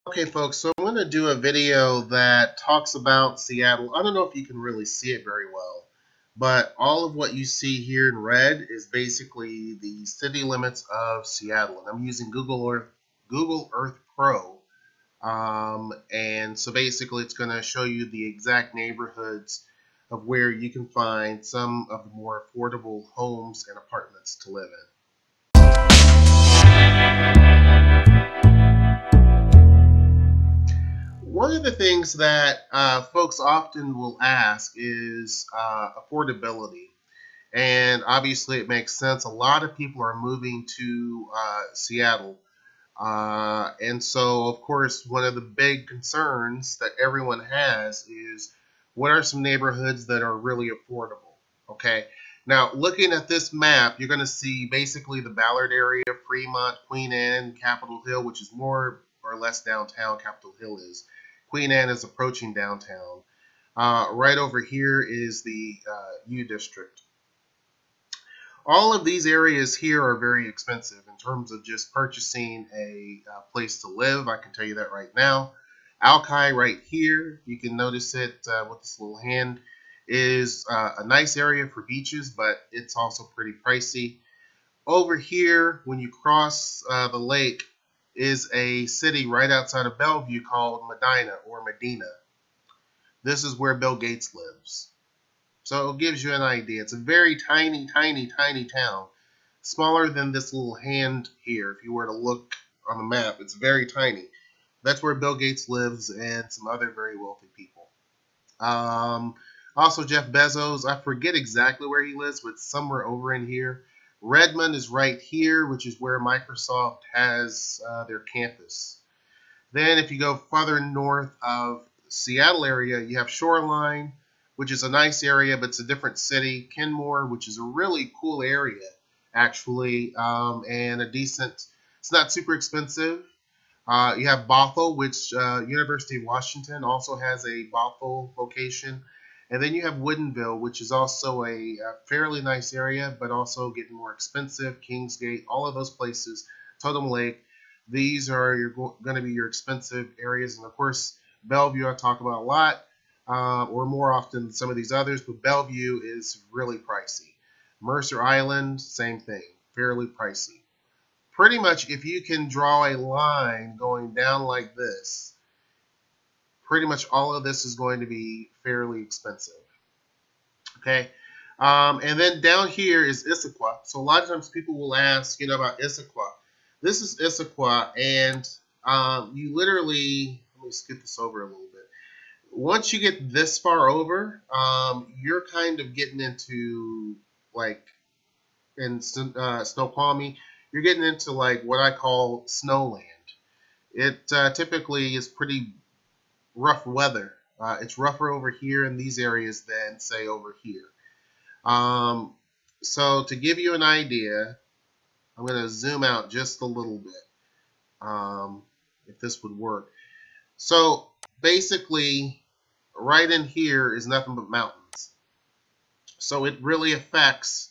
Okay, folks, so I'm going to do a video that talks about Seattle. I don't know if you can really see it very well, but all of what you see here in red is basically the city limits of Seattle. And I'm using Google Earth Pro. And so basically it's going to show you the exact neighborhoods of where you can find some of the more affordable homes and apartments to live in. One of the things that folks often will ask is affordability. And obviously it makes sense. A lot of people are moving to Seattle. And so, of course, one of the big concerns that everyone has is what are some neighborhoods that are really affordable? Okay. Now, looking at this map, you're going to see basically the Ballard area, Fremont, Queen Anne, Capitol Hill, which is more or less downtown. Capitol Hill is. Queen Anne is approaching downtown. Right over here is the U District. All of these areas here are very expensive in terms of just purchasing a place to live. I can tell you that right now. Alki right here, you can notice it with this little hand, is a nice area for beaches, but it's also pretty pricey. Over here, when you cross the lake, is a city right outside of Bellevue called Medina. This is where Bill Gates lives. So it gives you an idea. It's a very tiny, tiny, tiny town. Smaller than this little hand here. If you were to look on the map, it's very tiny. That's where Bill Gates lives and some other very wealthy people. Also, Jeff Bezos, I forget exactly where he lives, but somewhere over in here. Redmond is right here, which is where Microsoft has their campus. Then if you go farther north of Seattle area, you have Shoreline, which is a nice area, but it's a different city. Kenmore, which is a really cool area, actually, and a decent, it's not super expensive. You have Bothell, which University of Washington also has a Bothell location. And then you have Woodinville, which is also a fairly nice area, but also getting more expensive. Kingsgate, all of those places, Totem Lake, these are going to be your expensive areas. And of course, Bellevue I talk about a lot, or more often than some of these others, but Bellevue is really pricey. Mercer Island, same thing, fairly pricey. Pretty much if you can draw a line going down like this, pretty much all of this is going to be fairly expensive. Okay, and then down here is Issaquah. So a lot of times people will ask, about Issaquah. This is Issaquah, and you literally, let me skip this over a little bit. Once you get this far over, you're kind of getting into, like, in Snoqualmie, you're getting into, like, what I call snowland. It typically is pretty rough weather. It's rougher over here in these areas than, say, over here. So to give you an idea, I'm going to zoom out just a little bit, if this would work. So basically, right in here is nothing but mountains. So it really affects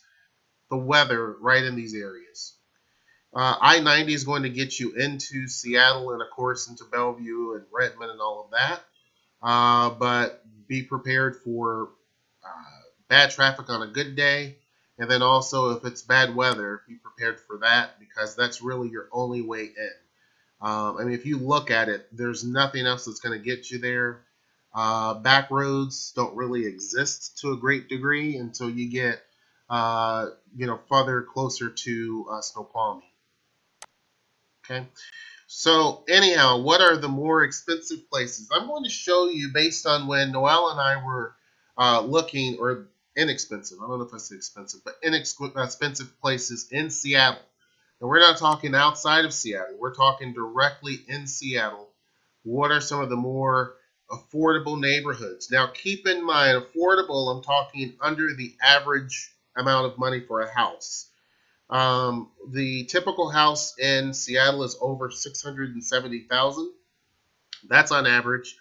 the weather right in these areas. I-90 is going to get you into Seattle and, of course, into Bellevue and Redmond and all of that. But be prepared for bad traffic on a good day. And then also, if it's bad weather, be prepared for that, because that's really your only way in. I mean, if you look at it, there's nothing else that's going to get you there. Back roads don't really exist to a great degree until you get, farther closer to Snoqualmie. Okay. So anyhow, what are the more expensive places? I'm going to show you based on when Noelle and I were looking, or inexpensive, I don't know if I said expensive, but inexpensive places in Seattle. And we're not talking outside of Seattle. We're talking directly in Seattle. What are some of the more affordable neighborhoods? Now, keep in mind, affordable, I'm talking under the average amount of money for a house. The typical house in Seattle is over $670,000. That's on average.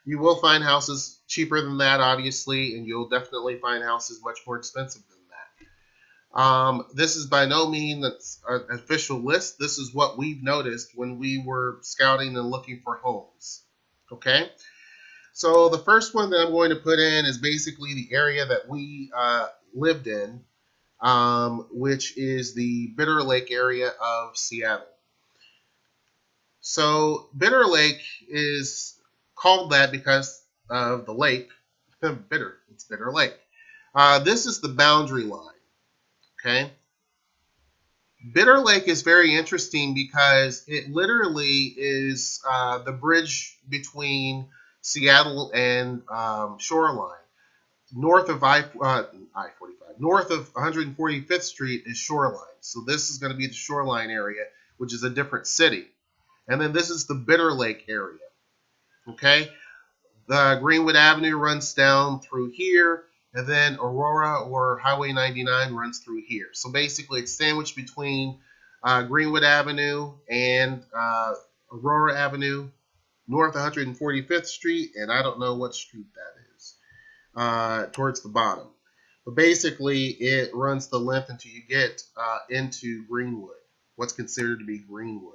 You will find houses cheaper than that, obviously, and you'll definitely find houses much more expensive than This is by no means an official list. This is what we've noticed when we were scouting and looking for homes. Okay, so the first one that I'm going to put in is basically the area that we lived in, which is the Bitter Lake area of Seattle. So Bitter Lake is called that because of the lake. Bitter, it's Bitter Lake. This is the boundary line. Okay. Bitter Lake is very interesting because it literally is the bridge between Seattle and Shoreline. North of I-45, north of 145th Street is Shoreline. So this is going to be the Shoreline area, which is a different city. And then this is the Bitter Lake area. Okay, the Greenwood Avenue runs down through here, and then Aurora or Highway 99 runs through here. So basically, it's sandwiched between Greenwood Avenue and Aurora Avenue, north 145th Street, and I don't know what street that is, towards the bottom. But basically, it runs the length until you get into Greenwood, what's considered to be Greenwood.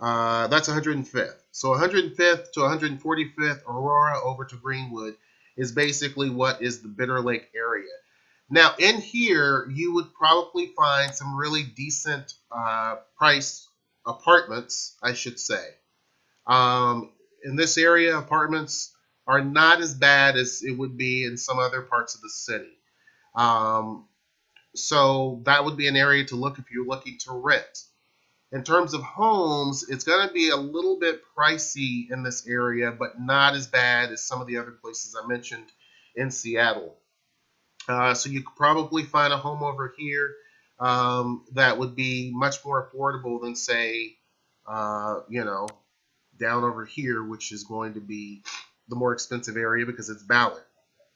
That's 105th. So 105th to 145th, Aurora over to Greenwood is basically what is the Bitter Lake area. Now, in here, you would probably find some really decent price apartments, I should say. In this area, apartments are not as bad as it would be in some other parts of the city. So that would be an area to look if you're looking to rent. In terms of homes, it's going to be a little bit pricey in this area, but not as bad as some of the other places I mentioned in Seattle. So you could probably find a home over here that would be much more affordable than, say, down over here, which is going to be the more expensive area because it's Ballard,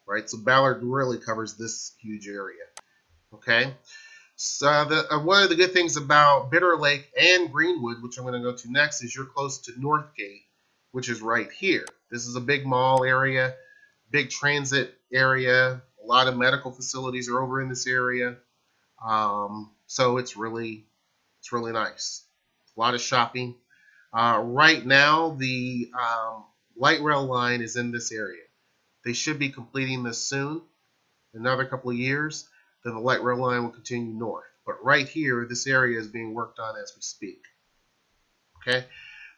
right? So Ballard really covers this huge area, okay? So one of the good things about Bitter Lake and Greenwood, which I'm going to go to next, is you're close to Northgate, which is right here. This is a big mall area, big transit area. A lot of medical facilities are over in this area. So it's really nice. A lot of shopping. Right now, the light rail line is in this area. They should be completing this soon, another couple of years. Then the light rail line will continue north. But right here, this area is being worked on as we speak. Okay.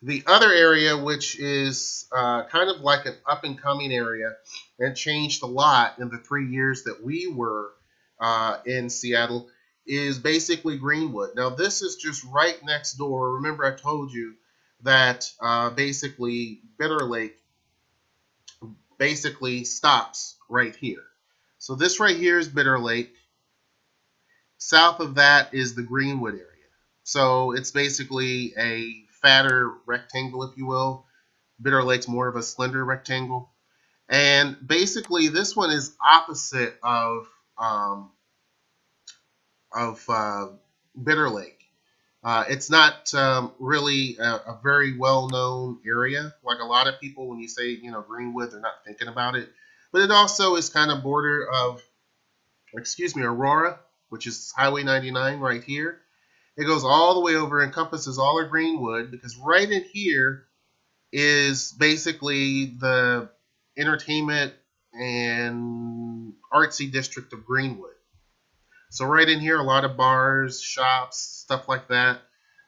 The other area, which is kind of like an up-and-coming area and changed a lot in the 3 years that we were in Seattle, is basically Greenwood. Now, this is just right next door. Remember, I told you that basically Bitter Lake basically stops right here. So this right here is Bitter Lake. South of that is the Greenwood area. So it's basically a fatter rectangle, if you will. Bitter Lake's more of a slender rectangle. And basically this one is opposite of Bitter Lake. It's not really a very well-known area. Like a lot of people, when you say, Greenwood, they're not thinking about it. But it also is kind of border of, Aurora, which is Highway 99 right here. It goes all the way over, encompasses all of Greenwood, because right in here is basically the entertainment and artsy district of Greenwood. So right in here, a lot of bars, shops, stuff like that.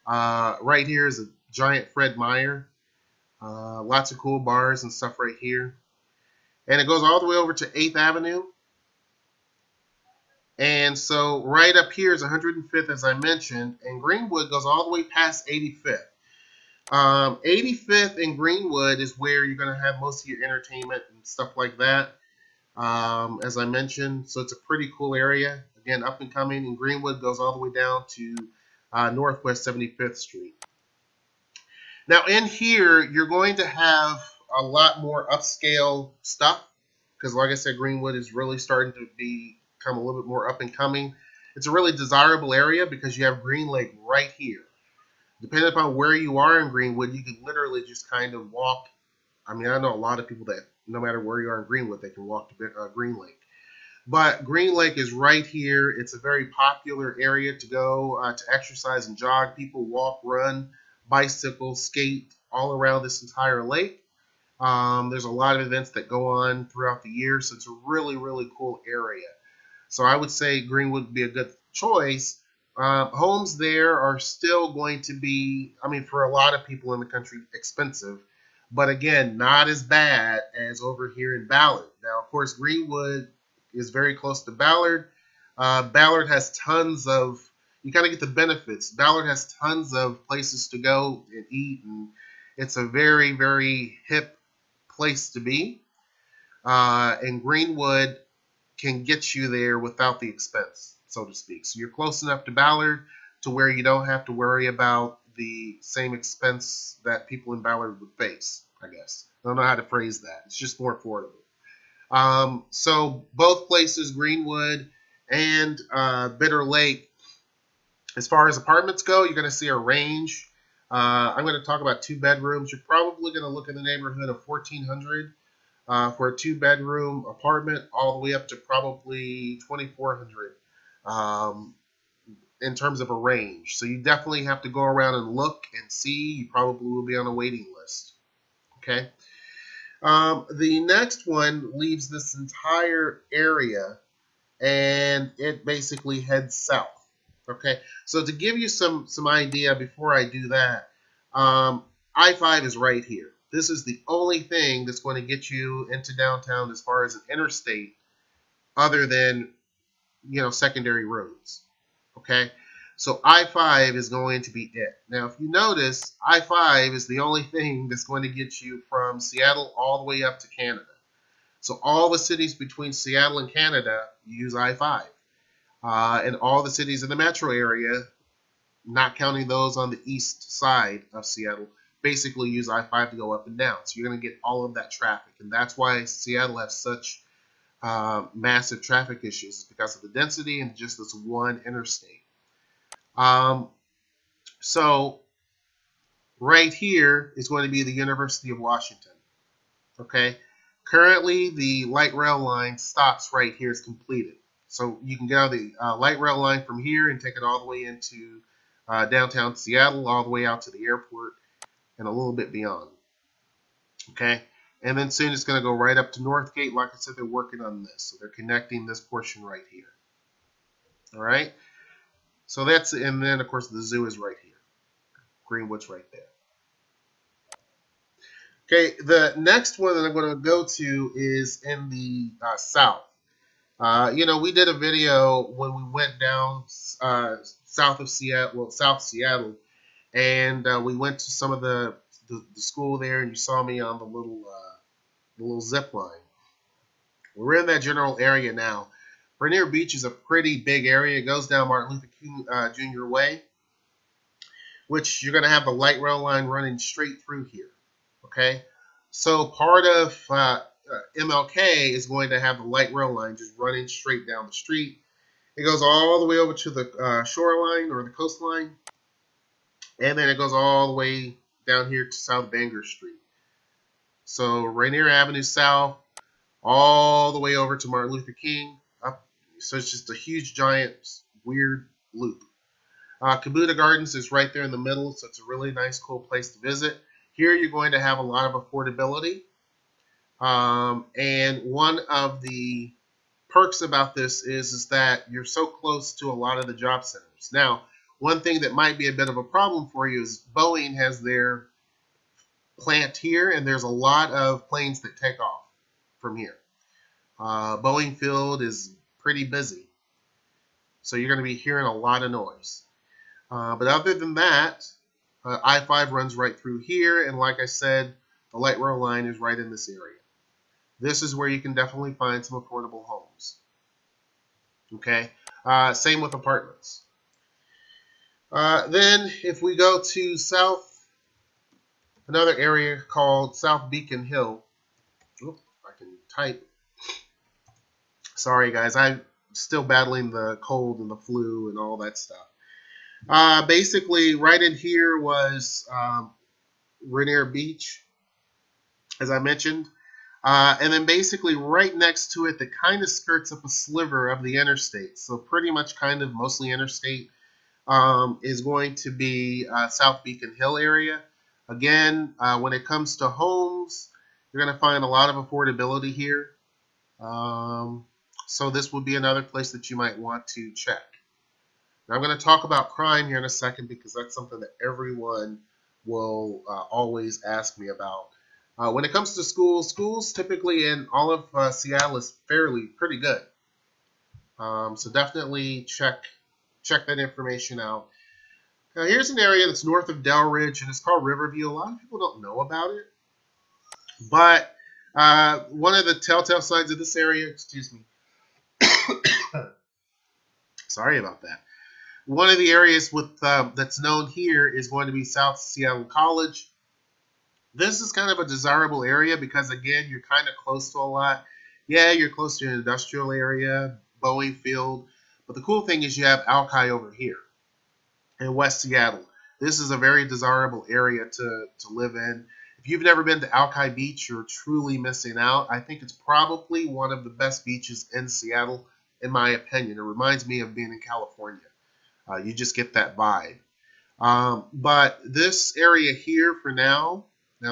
Right here is a giant Fred Meyer. Lots of cool bars and stuff right here. And it goes all the way over to 8th Avenue. And so right up here is 105th, as I mentioned, and Greenwood goes all the way past 85th. 85th and Greenwood is where you're going to have most of your entertainment and stuff like that, as I mentioned. So it's a pretty cool area. Again, up and coming, and Greenwood goes all the way down to Northwest 75th Street. Now in here, you're going to have a lot more upscale stuff because, like I said, Greenwood is really starting to become a little bit more up and coming. It's a really desirable area because you have Green Lake right here. Depending upon where you are in Greenwood, you can literally just kind of walk. I mean, I know a lot of people that no matter where you are in Greenwood, they can walk to Green Lake. But Green Lake is right here. It's a very popular area to go to exercise and jog. People walk, run, bicycle, skate all around this entire lake. There's a lot of events that go on throughout the year, so it's a really, really cool area. So I would say Greenwood would be a good choice. Homes there are still going to be, I mean, for a lot of people in the country, expensive. But again, not as bad as over here in Ballard. Now, of course, Greenwood is very close to Ballard. Ballard has tons of, you kind of get the benefits. Ballard has tons of places to go and eat, and it's a very, very hip place to be. And Greenwood can get you there without the expense, so to speak. So you're close enough to Ballard to where you don't have to worry about the same expense that people in Ballard would face, I guess. I don't know how to phrase that. It's just more affordable. So both places, Greenwood and Bitter Lake, as far as apartments go, you're going to see a range. I'm going to talk about 2 bedrooms. You're probably going to look in the neighborhood of $1,400 for a 2-bedroom apartment, all the way up to probably $2,400 in terms of a range. So you definitely have to go around and look and see. You probably will be on a waiting list. Okay. The next one leaves this entire area, and it basically heads south. Okay, so to give you some idea before I do that, I-5 is right here. This is the only thing that's going to get you into downtown as far as an interstate, other than, you know, secondary roads. Okay, so I-5 is going to be it. Now, if you notice, I-5 is the only thing that's going to get you from Seattle all the way up to Canada. So all the cities between Seattle and Canada use I-5. And all the cities in the metro area, not counting those on the east side of Seattle, basically use I-5 to go up and down. So you're going to get all of that traffic. And that's why Seattle has such massive traffic issues, because of the density and just this one interstate. So right here is going to be the University of Washington. Okay. Currently, the light rail line stops right here. It's completed. So you can get on the light rail line from here and take it all the way into downtown Seattle, all the way out to the airport, and a little bit beyond. Okay, and then soon it's going to go right up to Northgate. Like I said, they're working on this, so they're connecting this portion right here. All right, so that's, and then of course the zoo is right here. Greenwood's right there. Okay, the next one that I'm going to go to is in the south. You know, we did a video when we went down south of Seattle, well, South Seattle, and we went to some of the school there, and you saw me on the little zip line. We're in that general area now. Rainier Beach is a pretty big area. It goes down Martin Luther King Jr. Way, which you're going to have the light rail line running straight through here. Okay, so part of MLK is going to have the light rail line just running straight down the street. It goes all the way over to the shoreline or the coastline, and then it goes all the way down here to South Bangor Street. So Rainier Avenue South, all the way over to Martin Luther King. Up. So it's just a huge, giant, weird loop. Kabuta Gardens is right there in the middle, so it's a really nice, cool place to visit. Here you're going to have a lot of affordability. And one of the perks about this is that you're so close to a lot of the job centers. Now, one thing that might be a bit of a problem for you is Boeing has their plant here, and there's a lot of planes that take off from here. Boeing Field is pretty busy, so you're going to be hearing a lot of noise. But other than that, I-5 runs right through here, and like I said, the light rail line is right in this area. This is where you can definitely find some affordable homes. Okay, same with apartments. Then if we go to south, another area called South Beacon Hill. Oop, I can type. Sorry guys, I'm still battling the cold and the flu and all that stuff. Basically, right in here was Rainier Beach, as I mentioned. And then basically right next to it, that kind of skirts up a sliver of the interstate. So pretty much kind of mostly interstate is going to be South Beacon Hill area. Again, when it comes to homes, you're going to find a lot of affordability here. So this would be another place that you might want to check. Now I'm going to talk about crime here in a second because that's something that everyone will always ask me about. When it comes to schools typically in all of Seattle is pretty good. So definitely check that information out. Now here's an area that's north of Delridge, and it's called Riverview. A lot of people don't know about it, but one of the telltale signs of this area, excuse me, sorry about that. One of the areas with that's known here is going to be South Seattle College. This is kind of a desirable area because, again, you're kind of close to a lot. Yeah, you're close to an industrial area, Boeing Field, but the cool thing is you have Alki over here in West Seattle. This is a very desirable area to live in. If you've never been to Alki Beach, you're truly missing out. I think it's probably one of the best beaches in Seattle, in my opinion. It reminds me of being in California. You just get that vibe. But this area here for now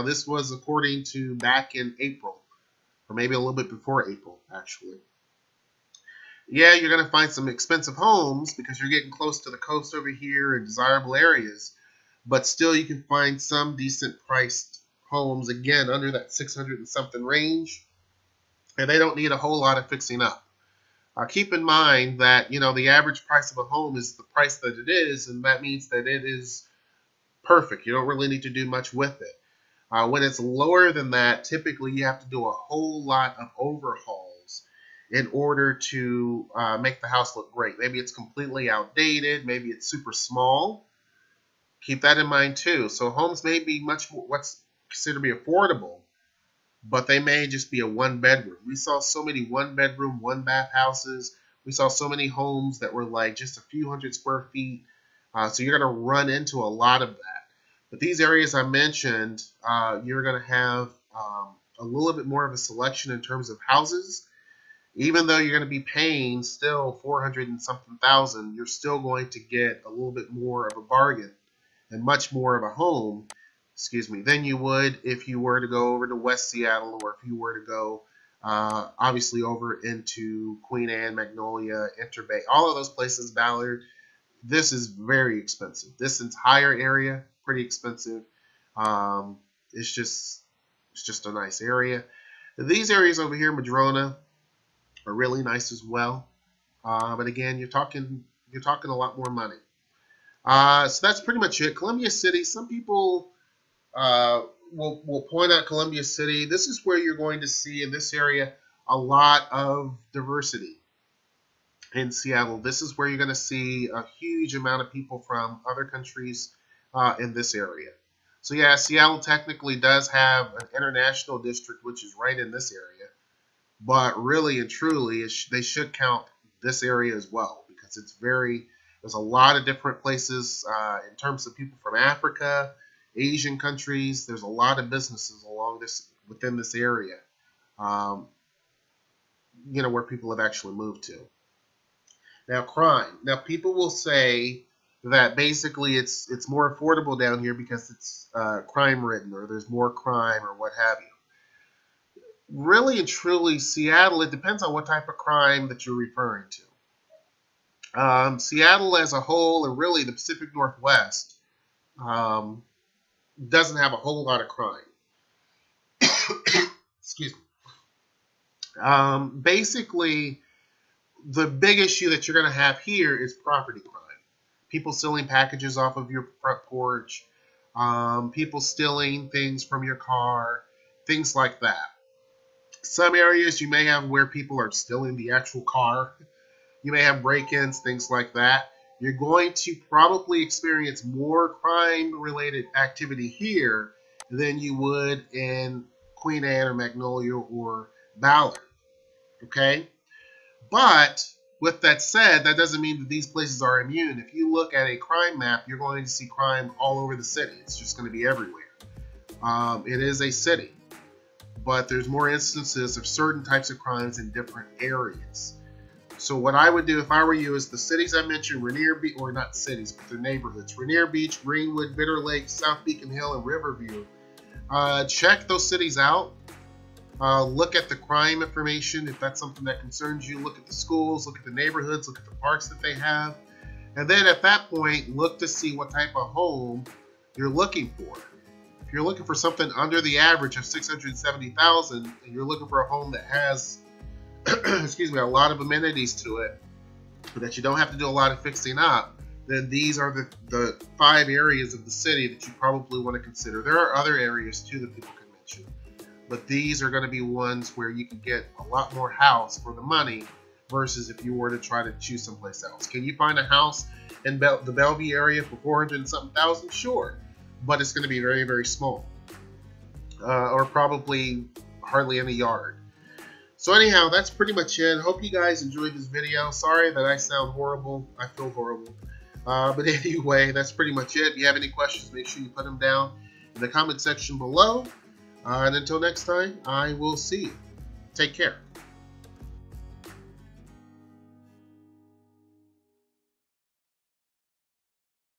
this was according to back in April, or maybe a little bit before April, actually. Yeah, you're going to find some expensive homes because you're getting close to the coast over here in desirable areas, but still you can find some decent priced homes, again, under that 600 and something range, and they don't need a whole lot of fixing up. Keep in mind that, the average price of a home is the price that it is, and that means that it is perfect. You don't really need to do much with it. When it's lower than that, typically you have to do a whole lot of overhauls in order to make the house look great. Maybe it's completely outdated. Maybe it's super small. Keep that in mind too. So homes may be much more what's considered to be affordable, but they may just be a one-bedroom. We saw so many one-bedroom, one-bath houses. We saw so many homes that were like just a few hundred square feet. So you're going to run into a lot of that. But these areas I mentioned, you're going to have a little bit more of a selection in terms of houses. Even though you're going to be paying still 400 and something thousand, you're still going to get a little bit more of a bargain and much more of a home, than you would if you were to go over to West Seattle, or if you were to go obviously over into Queen Anne, Magnolia, Interbay, all of those places, Ballard. This is very expensive. This entire area, pretty expensive. It's just a nice area. These areas over here, Madrona, are really nice as well. But again, you're talking a lot more money. So that's pretty much it. Columbia City. Some people will point out Columbia City. This is where you're going to see in this area a lot of diversity. In Seattle, this is where you're going to see a huge amount of people from other countries in this area. So yeah, Seattle technically does have an international district, which is right in this area. But really and truly, they should count this area as well, because there's a lot of different places in terms of people from Africa, Asian countries. There's a lot of businesses within this area, where people have actually moved to. Now, crime. Now, people will say that basically it's more affordable down here because it's crime-ridden, or there's more crime, or what have you. Really and truly, Seattle, it depends on what type of crime that you're referring to. Seattle as a whole, and really the Pacific Northwest, doesn't have a whole lot of crime. Excuse me. Basically, the big issue that you're going to have here is property crime. People stealing packages off of your front porch, people stealing things from your car, things like that. Some areas you may have where people are stealing the actual car. You may have break-ins, things like that. You're going to probably experience more crime-related activity here than you would in Queen Anne or Magnolia or Ballard. Okay? But with that said, that doesn't mean that these places are immune. If you look at a crime map, you're going to see crime all over the city. It's just going to be everywhere. It is a city. but there's more instances of certain types of crimes in different areas. So what I would do if I were you is the cities I mentioned, Rainier Beach, or not cities, but their neighborhoods, Rainier Beach, Greenwood, Bitter Lake, South Beacon Hill, and Riverview. Check those cities out. Look at the crime information if that's something that concerns you. Look at the schools, look at the neighborhoods, look at the parks that they have. And then at that point, look to see what type of home you're looking for. If you're looking for something under the average of $670,000 and you're looking for a home that has excuse me, a lot of amenities to it, but that you don't have to do a lot of fixing up, then these are the 5 areas of the city that you probably want to consider. There are other areas too that people can mention, but these are going to be ones where you can get a lot more house for the money versus if you were to try to choose someplace else. Can you find a house in the Bellevue area for 400 and something thousand? Sure, but it's going to be very, very small, or probably hardly any yard. So anyhow, that's pretty much it. Hope you guys enjoyed this video. Sorry that I sound horrible. I feel horrible. But anyway, that's pretty much it. If you have any questions, make sure you put them down in the comment section below. And until next time, I will see you. Take care.